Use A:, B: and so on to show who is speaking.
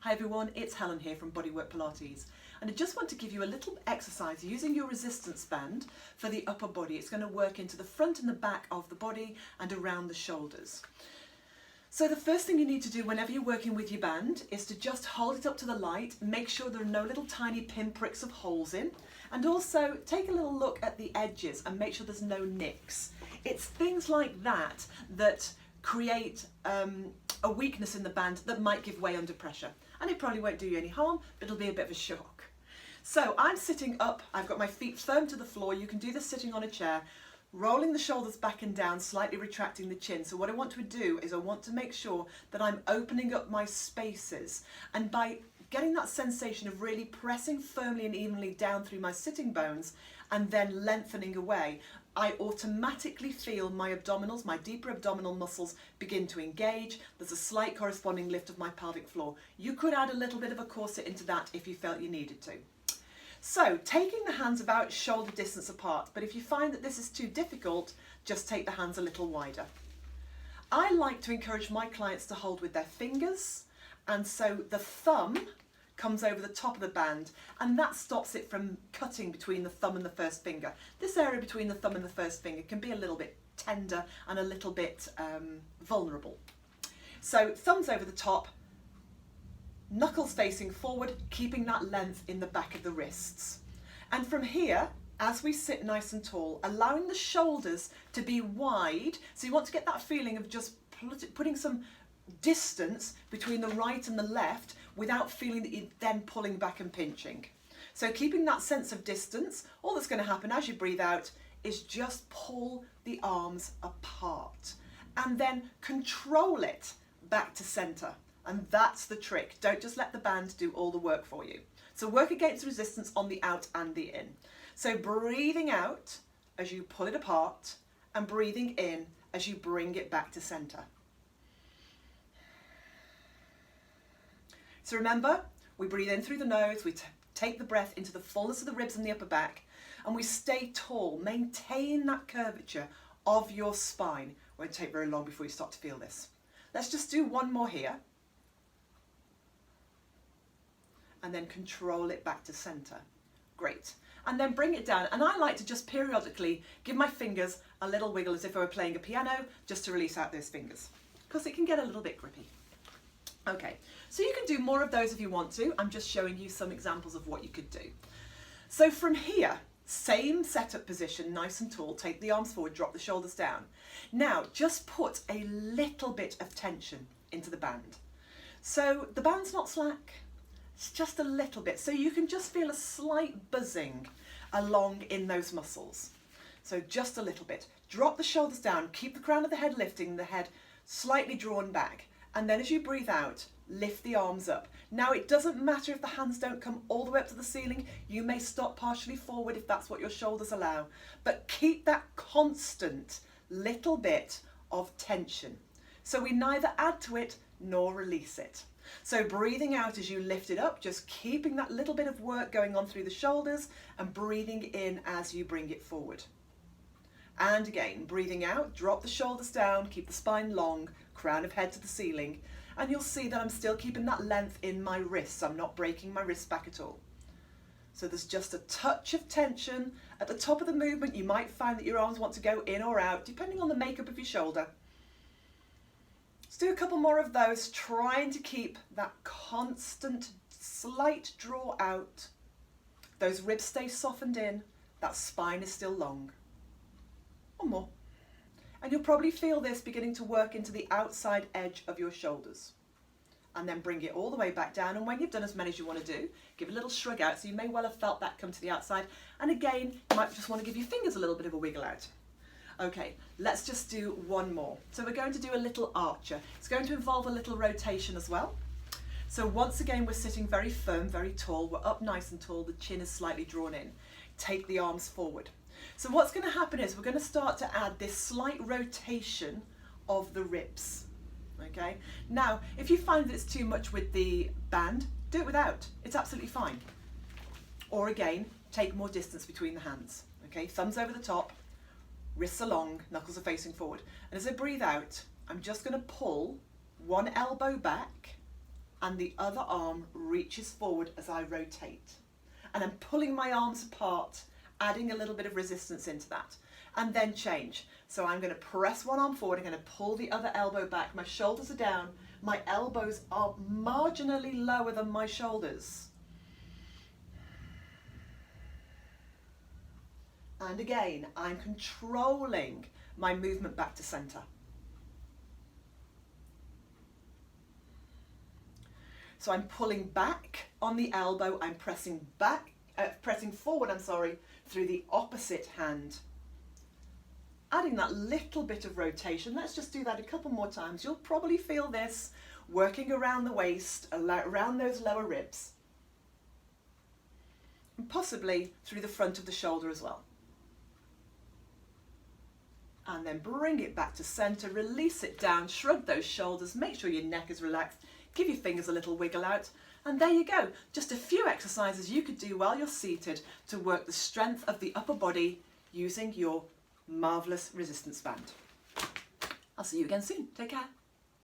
A: Hi everyone, it's Helen here from Bodywork-Pilates, and I just want to give you a little exercise using your resistance band for the upper body. It's going to work into the front and the back of the body and around the shoulders. So the first thing you need to do whenever you're working with your band is to just hold it up to the light, make sure there are no little tiny pinpricks of holes in, and also take a little look at the edges and make sure there's no nicks. It's things like that that create a weakness in the band that might give way under pressure. And it probably won't do you any harm, but it'll be a bit of a shock. So I'm sitting up, I've got my feet firm to the floor. You can do this sitting on a chair, rolling the shoulders back and down, slightly retracting the chin. So what I want to do is I want to make sure that I'm opening up my spaces. And by getting that sensation of really pressing firmly and evenly down through my sitting bones and then lengthening away, I automatically feel my abdominals, my deeper abdominal muscles begin to engage. There's a slight corresponding lift of my pelvic floor. You could add a little bit of a corset into that if you felt you needed to. So taking the hands about shoulder distance apart, but if you find that this is too difficult, just take the hands a little wider. I like to encourage my clients to hold with their fingers, and so the thumb comes over the top of the band, and that stops it from cutting between the thumb and the first finger. This area between the thumb and the first finger can be a little bit tender and a little bit vulnerable. So thumbs over the top, knuckles facing forward, keeping that length in the back of the wrists. And from here, as we sit nice and tall, allowing the shoulders to be wide, so you want to get that feeling of just putting some distance between the right and the left without feeling that you're then pulling back and pinching. So keeping that sense of distance, all that's going to happen as you breathe out is just pull the arms apart and then control it back to center. And that's the trick. Don't just let the band do all the work for you. So work against resistance on the out and the in. So breathing out as you pull it apart and breathing in as you bring it back to center. So remember, we breathe in through the nose, we take the breath into the fullness of the ribs and the upper back, and we stay tall. Maintain that curvature of your spine. Won't take very long before you start to feel this. Let's just do one more here. And then control it back to center. Great. And then bring it down. And I like to just periodically give my fingers a little wiggle as if I were playing a piano, just to release out those fingers, because it can get a little bit grippy. Okay, so you can do more of those if you want to. I'm just showing you some examples of what you could do. So from here, same setup position, nice and tall, take the arms forward, drop the shoulders down. Now, just put a little bit of tension into the band. So the band's not slack, it's just a little bit. So you can just feel a slight buzzing along in those muscles. So just a little bit. Drop the shoulders down, keep the crown of the head lifting, the head slightly drawn back. And then as you breathe out, lift the arms up. Now it doesn't matter if the hands don't come all the way up to the ceiling. You may stop partially forward if that's what your shoulders allow. But keep that constant little bit of tension. So we neither add to it nor release it. So breathing out as you lift it up, just keeping that little bit of work going on through the shoulders and breathing in as you bring it forward. And again, breathing out, drop the shoulders down, keep the spine long, crown of head to the ceiling, and you'll see that I'm still keeping that length in my wrists. I'm not breaking my wrists back at all. So there's just a touch of tension. At the top of the movement, you might find that your arms want to go in or out, depending on the makeup of your shoulder. Let's do a couple more of those, trying to keep that constant slight draw out. Those ribs stay softened in, that spine is still long. One more. And you'll probably feel this beginning to work into the outside edge of your shoulders. And then bring it all the way back down. And when you've done as many as you want to do, give a little shrug out. So you may well have felt that come to the outside. And again, you might just want to give your fingers a little bit of a wiggle out. Okay, let's just do one more. So we're going to do a little archer. It's going to involve a little rotation as well. So once again, we're sitting very firm, very tall. We're up nice and tall. The chin is slightly drawn in. Take the arms forward. So what's going to happen is we're going to start to add this slight rotation of the ribs. Okay. Now, if you find that it's too much with the band, do it without. It's absolutely fine. Or again, take more distance between the hands. Okay, thumbs over the top, wrists are long, knuckles are facing forward. And as I breathe out, I'm just going to pull one elbow back and the other arm reaches forward as I rotate. And I'm pulling my arms apart, adding a little bit of resistance into that, and then change. So I'm going to press one arm forward, I'm going to pull the other elbow back, my shoulders are down, my elbows are marginally lower than my shoulders. And again, I'm controlling my movement back to center. So I'm pulling back on the elbow, I'm pressing forward, through the opposite hand. Adding that little bit of rotation. Let's just do that a couple more times. You'll probably feel this working around the waist, around those lower ribs, and possibly through the front of the shoulder as well. And then bring it back to center, release it down, shrug those shoulders, make sure your neck is relaxed, give your fingers a little wiggle out, and there you go. Just a few exercises you could do while you're seated to work the strength of the upper body using your marvelous resistance band. I'll see you again soon. Take care.